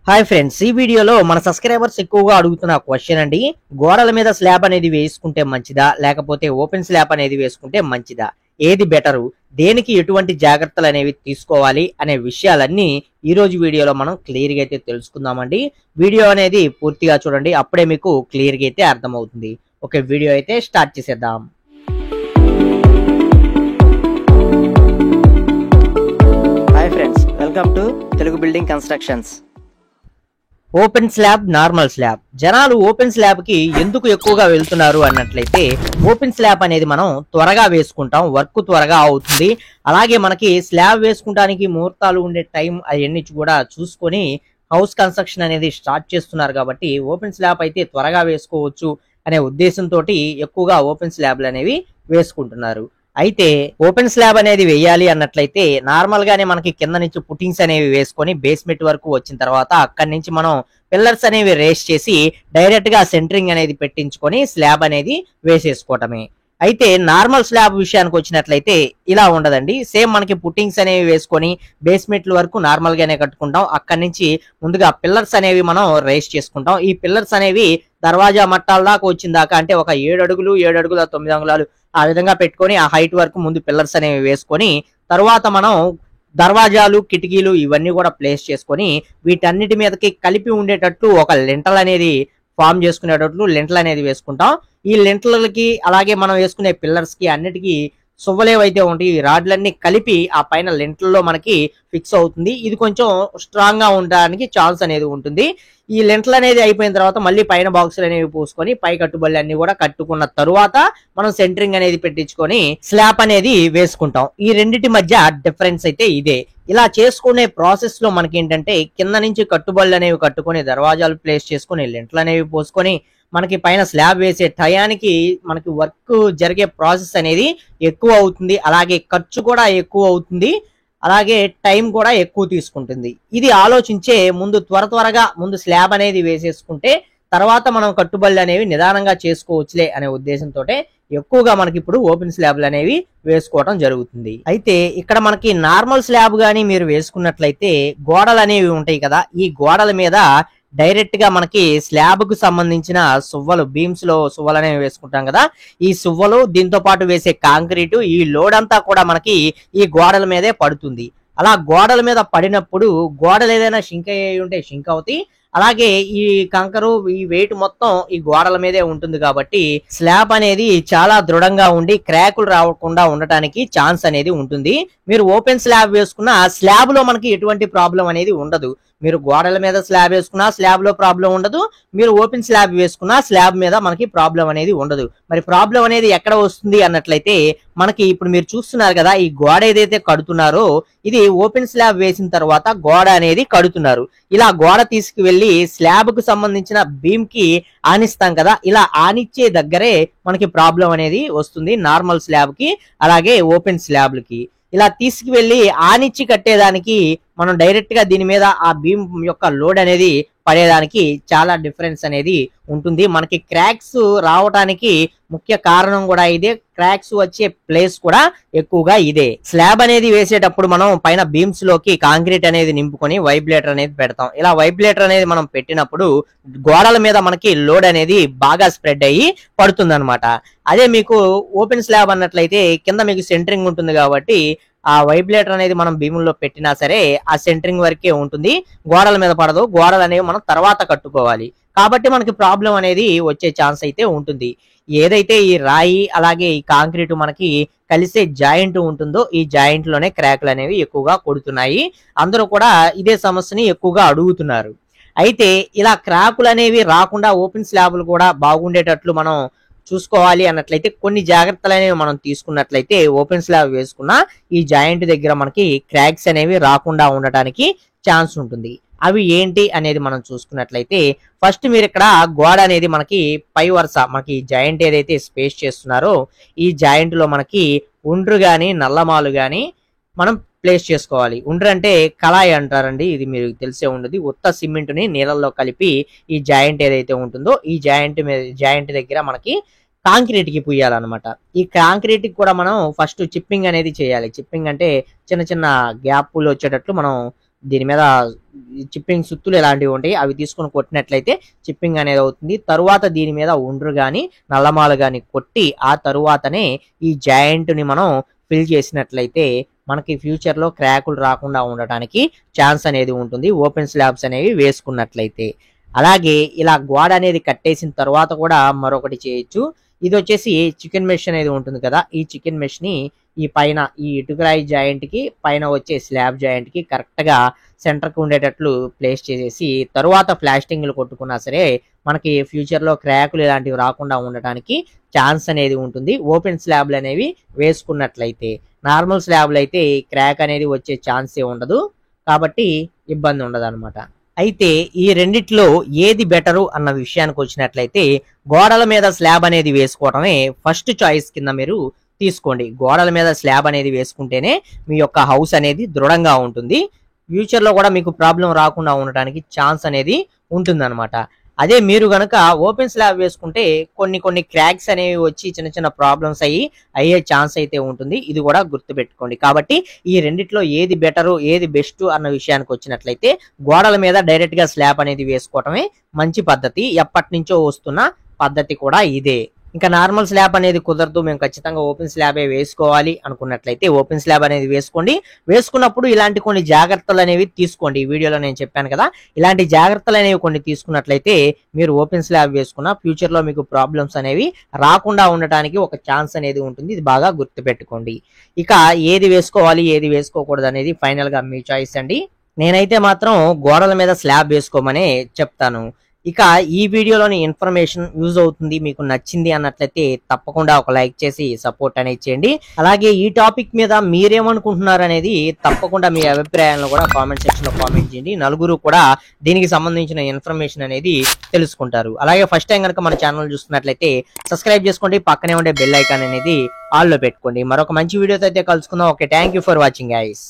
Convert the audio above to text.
Hi friends, ఈ వీడియోలో మన సబ్స్క్రైబర్స్ ఎక్కువగా అడుగుతున్న క్వశ్చన్ అండి. గోడల మీద స్లాబ్ అనేది వేసుకుంటే మంచిదా లేకపోతే ఓపెన్ స్లాబ్ అనేది వేసుకుంటే మంచిదా, ఏది బెటరు, దేనికి ఎటువంటి జాగ్రత్తలు అనేవి తీసుకోవాలి అనే విషయాలన్నీ ఈ రోజు వీడియోలో మనం క్లియర్ గా అయితే తెలుసుకుందామండి. వీడియో అనేది పూర్తిగా చూడండి, అప్పుడే మీకు క్లియర్ గా అయితే అర్థమవుతుంది. ఓకే, వీడియో అయితే స్టార్ట్ చేసేద్దాం. Hi friends, welcome to Telugu building constructions. Open slab, normal slab. జనాలు ఓపెన్ స్లాబ్ కి ఎందుకు ఎక్కువగా వెళ్తున్నారు అన్నట్లయితే, ఓపెన్ స్లాబ్ అనేది మనం త్వరగా వేసుకుంటాం, వర్క్ త్వరగా అవుతుంది. అలాగే మనకి స్లాబ్ వేసుకుంటానికి ముహూర్తాలు ఉండే టైం అవన్నీ కూడా చూసుకొని హౌస్ కన్స్ట్రక్షన్ అనేది స్టార్ట్ చేస్తున్నారు. కాబట్టి ఓపెన్ స్లాబ్ అయితే త్వరగా వేసుకోవచ్చు అనే ఉద్దేశంతో ఎక్కువగా ఓపెన్ స్లాబ్లు అనేవి వేసుకుంటున్నారు. అయితే ఓపెన్ స్లాబ్ అనేది వేయాలి అన్నట్లయితే నార్మల్ గానే మనకి కింద నుంచి పుట్టింగ్స్ అనేవి వేసుకొని బేస్మెంట్ వరకు వచ్చిన తర్వాత అక్కడి నుంచి మనం పిల్లర్స్ అనేవి రేస్ చేసి డైరెక్ట్ గా సెంటరింగ్ అనేది పెట్టించుకొని స్లాబ్ అనేది వేసేసుకోవటమే. అయితే నార్మల్ స్లాబ్ విషయానికి వచ్చినట్లయితే ఇలా ఉండదండి. సేమ్ మనకి పుట్టింగ్స్ అనేవి వేసుకొని బేస్మెంట్ల వరకు నార్మల్ గానే కట్టుకుంటాం. అక్కడి నుంచి ముందుగా పిల్లర్స్ అనేవి మనం రేస్ చేసుకుంటాం. ఈ పిల్లర్స్ అనేవి దర్వాజా మట్టాల దాకా వచ్చిన దాకా, అంటే ఒక 7 అడుగులు 7 అడుగుల 9 అంగుళాలు ఆ విధంగా పెట్టుకొని ఆ హైట్ వరకు ముందు పిల్లర్స్ అనేవి వేసుకొని తర్వాత మనం దర్వాజాలు, కిటికీలు ఇవన్నీ కూడా ప్లేస్ చేసుకొని వీటన్నిటి మీదకి కలిపి ఉండేటట్లు ఒక లెంటల్ అనేది ఫామ్ చేసుకునేటట్లు లెంటల్ అనేది వేసుకుంటాం. ఈ లెంటలకి అలాగే మనం వేసుకునే పిల్లర్స్ కి అన్నిటికీ సువ్వలేవైతే ఉంటాయి, ఈ రాడ్లన్నీ కలిపి ఆ పైన లెంటల్లో మనకి ఫిక్స్ అవుతుంది. ఇది కొంచెం స్ట్రాంగ్ గా ఉండడానికి ఛాన్స్ అనేది ఉంటుంది. ఈ లెంటల్ అనేది అయిపోయిన తర్వాత మళ్ళీ పైన బాక్సులు అనేవి పోసుకొని పై కట్టుబడులు అన్ని కూడా కట్టుకున్న తరువాత మనం సెంటరింగ్ అనేది పెట్టించుకొని స్లాబ్ అనేది వేసుకుంటాం. ఈ రెండింటి మధ్య డిఫరెన్స్ అయితే ఇదే. ఇలా చేసుకునే ప్రాసెస్ లో మనకి ఏంటంటే కింద నుంచి కట్టుబడులు అనేవి కట్టుకొని దర్వాజాలు ప్లేస్ చేసుకొని లెంటల్ అనేవి పోసుకొని మనకి పైన స్లాబ్ వేసే టయానికి మనకి వర్క్ జరిగే ప్రాసెస్ అనేది ఎక్కువ అవుతుంది. అలాగే ఖర్చు కూడా ఎక్కువ అవుతుంది. అలాగే టైం కూడా ఎక్కువ తీసుకుంటుంది. ఇది ఆలోచించే ముందు త్వరగా ముందు స్లాబ్ అనేది వేసేసుకుంటే తర్వాత మనం కట్టుబడులు అనేవి నిదానంగా చేసుకోవచ్చులే అనే ఉద్దేశంతో ఎక్కువగా మనకి ఇప్పుడు ఓపెన్ స్లాబ్లు అనేవి వేసుకోవడం జరుగుతుంది. అయితే ఇక్కడ మనకి నార్మల్ స్లాబ్ గానీ మీరు వేసుకున్నట్లయితే గోడలు అనేవి ఉంటాయి కదా, ఈ గోడల మీద డైరెక్ట్ గా మనకి స్లాబ్ కు సంబంధించిన సువ్వలు, బీమ్స్ లో సువ్వలు అనేవి వేసుకుంటాం కదా, ఈ సువ్వలు దీంతో పాటు వేసే కాంక్రీటు ఈ లోడ్ అంతా కూడా మనకి ఈ గోడల మీదే పడుతుంది. అలా గోడల మీద పడినప్పుడు గోడలు ఏదైనా షింక్ అయ్యి ఉంటే షింక్ అవుతాయి. అలాగే ఈ కంకరు, ఈ వెయిట్ మొత్తం ఈ గోడల మీదే ఉంటుంది. కాబట్టి స్లాబ్ అనేది చాలా దృఢంగా ఉండి క్రాకులు రాకుండా ఉండటానికి ఛాన్స్ అనేది ఉంటుంది. మీరు ఓపెన్ స్లాబ్ వేసుకున్న స్లాబ్ లో మనకి ఎటువంటి ప్రాబ్లం అనేది ఉండదు. మీరు గోడల మీద స్లాబ్ వేసుకున్నా స్లాబ్ లో ప్రాబ్లం ఉండదు, మీరు ఓపెన్ స్లాబ్ వేసుకున్నా స్లాబ్ మీద మనకి ప్రాబ్లం అనేది ఉండదు. మరి ప్రాబ్లం అనేది ఎక్కడ వస్తుంది అన్నట్లయితే మనకి ఇప్పుడు మీరు చూస్తున్నారు కదా, ఈ గోడ ఏదైతే కడుతున్నారో ఇది ఓపెన్ స్లాబ్ వేసిన తర్వాత గోడ అనేది కడుతున్నారు. ఇలా గోడ తీసుకువెళ్లి స్లాబ్ కు సంబంధించిన బీమ్ కి ఆనిస్తాం కదా, ఇలా ఆనిచ్చే దగ్గరే మనకి ప్రాబ్లం అనేది వస్తుంది నార్మల్ స్లాబ్ కి అలాగే ఓపెన్ స్లాబ్లకి. ఇలా తీసుకువెళ్లి ఆనిచ్చి కట్టేదానికి మనం డైరెక్ట్ గా దీని మీద ఆ బీమ్ యొక్క లోడ్ అనేది పడేదానికి చాలా డిఫరెన్స్ అనేది ఉంటుంది. మనకి క్రాక్స్ రావడానికి ముఖ్య కారణం కూడా ఇదే, క్రాక్స్ వచ్చే ప్లేస్ కూడా ఎక్కువగా ఇదే. స్లాబ్ అనేది వేసేటప్పుడు మనం పైన బీమ్స్ లోకి కాంక్రీట్ అనేది నింపుకొని వైబ్రేటర్ అనేది పెడతాం. ఇలా వైబ్రేటర్ అనేది మనం పెట్టినప్పుడు గోడల మీద మనకి లోడ్ అనేది బాగా స్ప్రెడ్ అయ్యి పడుతుంది అనమాట. అదే మీకు ఓపెన్ స్లాబ్ అన్నట్లయితే కింద మీకు సెంటరింగ్ ఉంటుంది కాబట్టి ఆ వైబ్రేటర్ అనేది మనం భీముల్లో పెట్టినా సరే ఆ సెంటరింగ్ వరకే ఉంటుంది, గోడల మీద పడదు. గోడలు అనేవి మనం తర్వాత కట్టుకోవాలి. కాబట్టి మనకి ప్రాబ్లం అనేది వచ్చే ఛాన్స్ అయితే ఉంటుంది. ఏదైతే ఈ రాయి అలాగే ఈ కాంక్రీట్ మనకి కలిసే జాయింట్ ఉంటుందో ఈ జాయింట్ లోనే క్రాక్లు అనేవి ఎక్కువగా కొడుతున్నాయి. అందరూ కూడా ఇదే సమస్యని ఎక్కువగా అడుగుతున్నారు. అయితే ఇలా క్రాకులు అనేవి రాకుండా ఓపెన్ స్లాబ్లు కూడా బాగుండేటట్లు మనం చూసుకోవాలి అన్నట్లయితే కొన్ని జాగ్రత్తలు అనేవి మనం తీసుకున్నట్లయితే ఓపెన్ స్లాబ్ వేసుకున్న ఈ జాయింట్ దగ్గర మనకి క్రాక్స్ అనేవి రాకుండా ఉండటానికి ఛాన్స్ ఉంటుంది. అవి ఏంటి అనేది మనం చూసుకున్నట్లయితే ఫస్ట్ మీరు ఇక్కడ గోడ అనేది మనకి పై వరుస మనకి జాయింట్ ఏదైతే స్పేస్ చేస్తున్నారో ఈ జాయింట్ లో మనకి ఉండ్రు గాని నల్లమాలు గాని మనం ప్లేస్ చేసుకోవాలి. ఉండ్రు అంటే కళాయి అంటారండి, ఇది మీరు తెలిసే ఉండదు. ఉత్త సిమెంట్ ని నీళ్ళల్లో కలిపి ఈ జాయింట్ ఏదైతే ఉంటుందో ఈ జాయింట్ దగ్గర మనకి కాంక్రీట్ కి పూయాలన్నమాట. ఈ కాంక్రీట్ కి కూడా మనం ఫస్ట్ చిప్పింగ్ అనేది చేయాలి. చిప్పింగ్ అంటే చిన్న చిన్న గ్యాప్లు వచ్చేటట్లు మనం దీని మీద చిప్పింగ్ సుత్తులు ఇలాంటివి ఉంటాయి, అవి తీసుకొని కొట్టినట్లయితే చిప్పింగ్ అనేది అవుతుంది. తరువాత దీని మీద ఉండ్రు కానీ నల్లమాలు కానీ కొట్టి ఆ తరువాతనే ఈ జాయింట్ని మనం ఫిల్ చేసినట్లయితే మనకి ఫ్యూచర్లో క్రాకులు రాకుండా ఉండటానికి ఛాన్స్ అనేది ఉంటుంది ఓపెన్ స్లాబ్స్ అనేవి వేసుకున్నట్లయితే. అలాగే ఇలా గోడ అనేది కట్టేసిన తర్వాత కూడా మరొకటి చేయొచ్చు. ఇది వచ్చేసి చికెన్ మెష్ అనేది ఉంటుంది కదా, ఈ చికెన్ మెష్ ని ఈ పైన ఈ ఇటుకరాయి జాయింట్ కి పైన వచ్చే స్లాబ్ జాయింట్ కి కరెక్ట్ గా సెంటర్ కి ఉండేటట్లు ప్లేస్ చేసేసి తరువాత ప్లాస్టింగ్లు కొట్టుకున్నా సరే మనకి ఫ్యూచర్ లో క్రాకులు ఇలాంటివి రాకుండా ఉండటానికి ఛాన్స్ అనేది ఉంటుంది ఓపెన్ స్లాబ్లు అనేవి వేసుకున్నట్లయితే. నార్మల్ స్లాబ్లు అయితే క్రాక్ అనేది వచ్చే ఛాన్సే ఉండదు, కాబట్టి ఇబ్బంది ఉండదు అనమాట. అయితే ఈ రెండిట్లో ఏది బెటరు అన్న విషయానికి వచ్చినట్లయితే గోడల మీద స్లాబ్ అనేది వేసుకోవడమే ఫస్ట్ చాయిస్ కింద మీరు తీసుకోండి. గోడల మీద స్లాబ్ అనేది వేసుకుంటేనే మీ యొక్క హౌస్ అనేది దృఢంగా ఉంటుంది, ఫ్యూచర్ లో కూడా మీకు ప్రాబ్లం రాకుండా ఉండటానికి ఛాన్స్ అనేది ఉంటుందన్నమాట. అదే మీరు గనక ఓపెన్ స్లాబ్ వేసుకుంటే కొన్ని క్రాక్స్ అనేవి వచ్చి చిన్న చిన్న ప్రాబ్లమ్స్ అయ్యే ఛాన్స్ అయితే ఉంటుంది, ఇది కూడా గుర్తుపెట్టుకోండి. కాబట్టి ఈ రెండిట్లో ఏది బెటరు ఏది బెస్ట్ అన్న విషయానికి వచ్చినట్లయితే గోడల మీద డైరెక్ట్ గా స్లాబ్ అనేది వేసుకోవటమే మంచి పద్ధతి, ఎప్పటి నుంచో వస్తున్న పద్ధతి కూడా ఇదే. ఇంకా నార్మల్ స్లాబ్ అనేది కుదరదు, మేము ఖచ్చితంగా ఓపెన్ స్లాబే వేసుకోవాలి అనుకున్నట్లయితే ఓపెన్ స్లాబ్ అనేది వేసుకోండి. వేసుకున్నప్పుడు ఇలాంటి కొన్ని జాగ్రత్తలు అనేవి తీసుకోండి. ఈ వీడియోలో నేను చెప్పాను కదా, ఇలాంటి జాగ్రత్తలు అనేవి కొన్ని తీసుకున్నట్లయితే మీరు ఓపెన్ స్లాబ్ వేసుకున్న ఫ్యూచర్ లో మీకు ప్రాబ్లమ్స్ అనేవి రాకుండా ఉండటానికి ఒక ఛాన్స్ అనేది ఉంటుంది, ఇది బాగా గుర్తుపెట్టుకోండి. ఇక ఏది వేసుకోవాలి ఏది వేసుకోకూడదు అనేది ఫైనల్ గా మీ చాయిస్ అండి. నేనైతే మాత్రం గోడల మీద స్లాబ్ వేసుకోమనే చెప్తాను. ఇక ఈ వీడియోలోని ఇన్ఫర్మేషన్ యూజ్ అవుతుంది, మీకు నచ్చింది అన్నట్లయితే తప్పకుండా ఒక లైక్ చేసి సపోర్ట్ అనేది చేయండి. అలాగే ఈ టాపిక్ మీద మీరేమనుకుంటున్నారు అనేది తప్పకుండా మీ అభిప్రాయాలను కూడా కామెంట్ సెక్షన్ లో కామెంట్ చేయండి, నలుగురు కూడా దీనికి సంబంధించిన ఇన్ఫర్మేషన్ అనేది తెలుసుకుంటారు. అలాగే ఫస్ట్ టైం కనుక మన ఛానల్ చూస్తున్నట్లయితే సబ్స్క్రైబ్ చేసుకోండి, పక్కనే ఉండే బెల్ ఐకాన్ అనేది ఆల్ లో పెట్టుకోండి. మరొక మంచి వీడియోతో అయితే కలుసుకుందాం. Okay, thank you for watching guys.